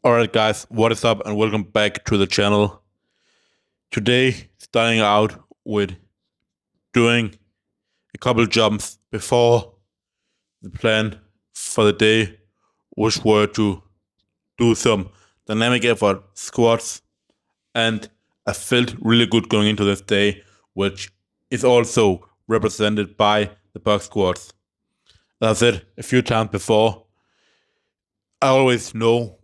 Alright guys, what is up and welcome back to the channel. Today, starting out with doing a couple jumps before the plan for the day, which were to do some dynamic effort squats, and I felt really good going into this day, which is also represented by the box squats. As I said a few times before, I always know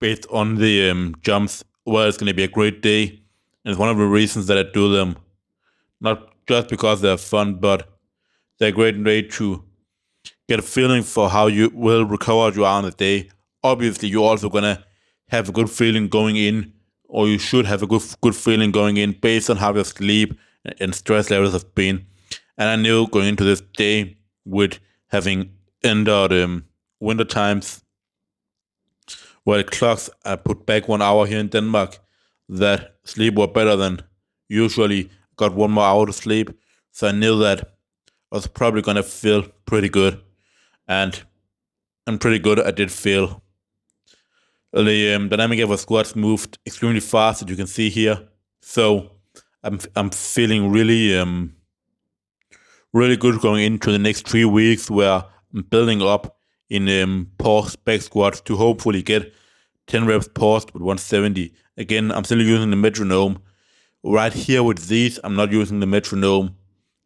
based on the jumps whether it's going to be a great day, and it's one of the reasons that I do them. Not just because they're fun, but they're a great way to get a feeling for how you will recover you are on the day. Obviously, you're also gonna have a good feeling going in, or you should have a good feeling going in based on how your sleep and stress levels have been. And I knew going into this day with having entered winter times where the clocks I put back 1 hour here in Denmark, that sleep were better than usually. Got 1 more hour to sleep, so I knew that I was probably gonna feel pretty good, and I'm pretty good. I did feel the dynamic effort squats moved extremely fast, as you can see here. So I'm feeling really good going into the next 3 weeks, where I'm building up in paused back squats to hopefully get 10 reps paused with 170. Again, I'm still using the metronome. Right here with these, I'm not using the metronome,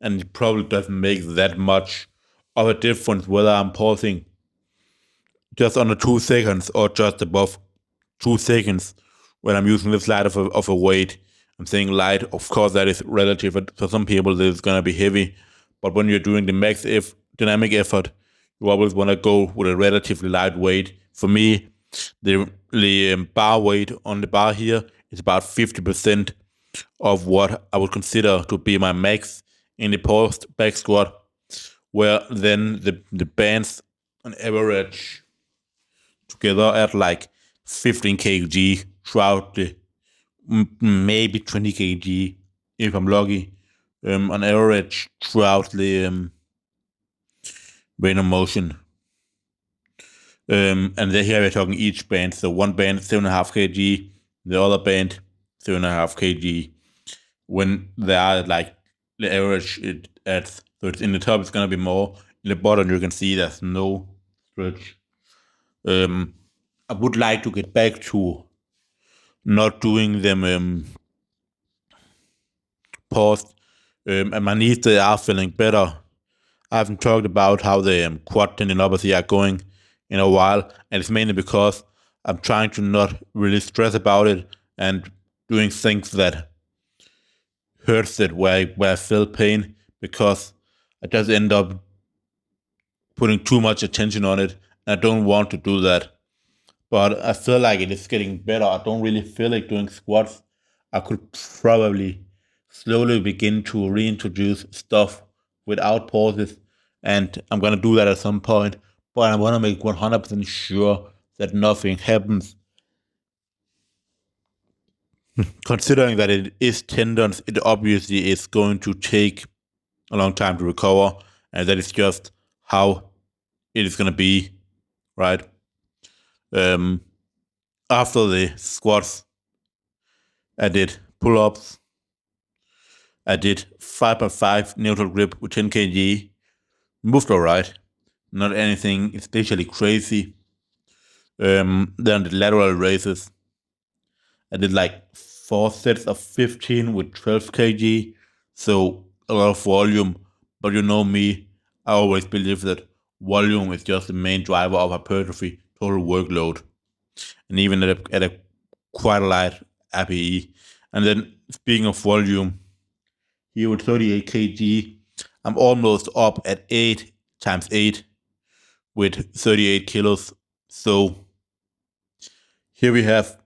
and it probably doesn't make that much of a difference whether I'm pausing just under 2 seconds or just above 2 seconds when I'm using this light of a weight. I'm saying light, of course, that is relative. For some people, this is going to be heavy, but when you're doing the dynamic effort, you always want to go with a relatively light weight. For me, the bar weight on the bar here is about 50% of what I would consider to be my max in the post back squat, where then the bands on average together at like 15 kg throughout the maybe 20 kg if I'm lucky, on average throughout the range of motion. And then here we're talking each band. So one band 7.5 kg, the other band 7.5 kg. When they are like the average, it adds. So it's in the top, it's gonna be more. In the bottom, you can see there's no stretch. I would like to get back to not doing them paused, and my knees they are feeling better. I haven't talked about how the quad tendinopathy are going in a while, and it's mainly because I'm trying to not really stress about it and doing things that hurts it where I feel pain, because I just end up putting too much attention on it, and I don't want to do that. But I feel like it is getting better. I don't really feel like doing squats. I could probably slowly begin to reintroduce stuff without pauses, and I'm gonna do that at some point. But I want to make 100% sure that nothing happens. Considering that it is tendons, it obviously is going to take a long time to recover, and that is just how it is gonna be, right? Um, After the squats, I did pull-ups. I did 5.5 neutral grip with 10 kg. Moved alright. Not anything especially crazy. Then the lateral raises. I did like 4 sets of 15 with 12 kg. So a lot of volume. But you know me, I always believe that volume is just the main driver of hypertrophy, total workload. And even at a quite light APE. And then speaking of volume, here with 38 kg, I'm almost up at 8 times 8 with 38 kilos. So here we have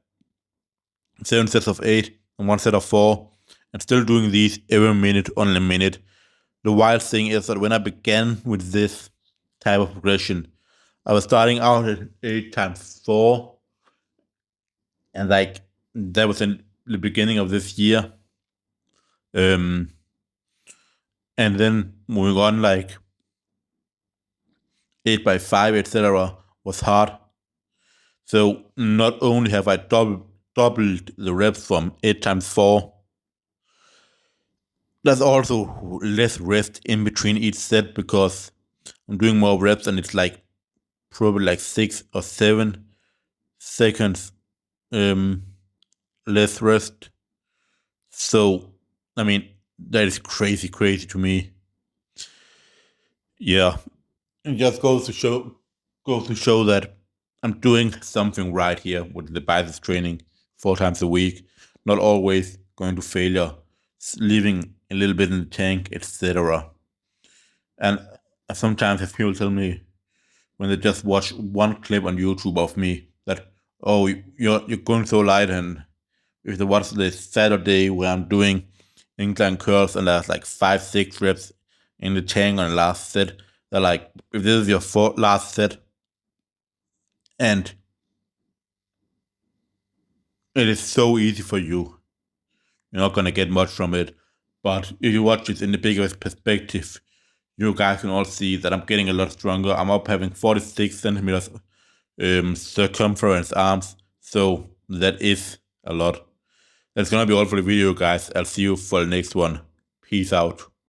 7 sets of 8 and 1 set of 4, and still doing these every minute on a minute. The wild thing is that when I began with this type of progression, I was starting out at 8 times 4, and like that was in the beginning of this year. And then moving on, like 8 by 5, etc., was hard. So not only have I doubled the reps from 8 times 4, there's also less rest in between each set because I'm doing more reps and it's like probably like 6 or 7 seconds less rest. So, I mean, that is crazy to me. Yeah, it just goes to show that I'm doing something right here with the biceps training 4 times a week. Not always going to failure, leaving a little bit in the tank, etc. And I sometimes have people tell me when they just watch one clip on YouTube of me that, oh, you're going so light, and if they watch the Saturday where I'm doing incline curls and there's like 5-6 reps in the tank on the last set, they're like, if this is your last set and it is so easy for you, you're not gonna get much from it. But if you watch it in the bigger perspective, you guys can all see that I'm getting a lot stronger. I'm up having 46 centimeters circumference arms, so that is a lot. That's gonna be all for the video, guys. I'll see you for the next one. Peace out.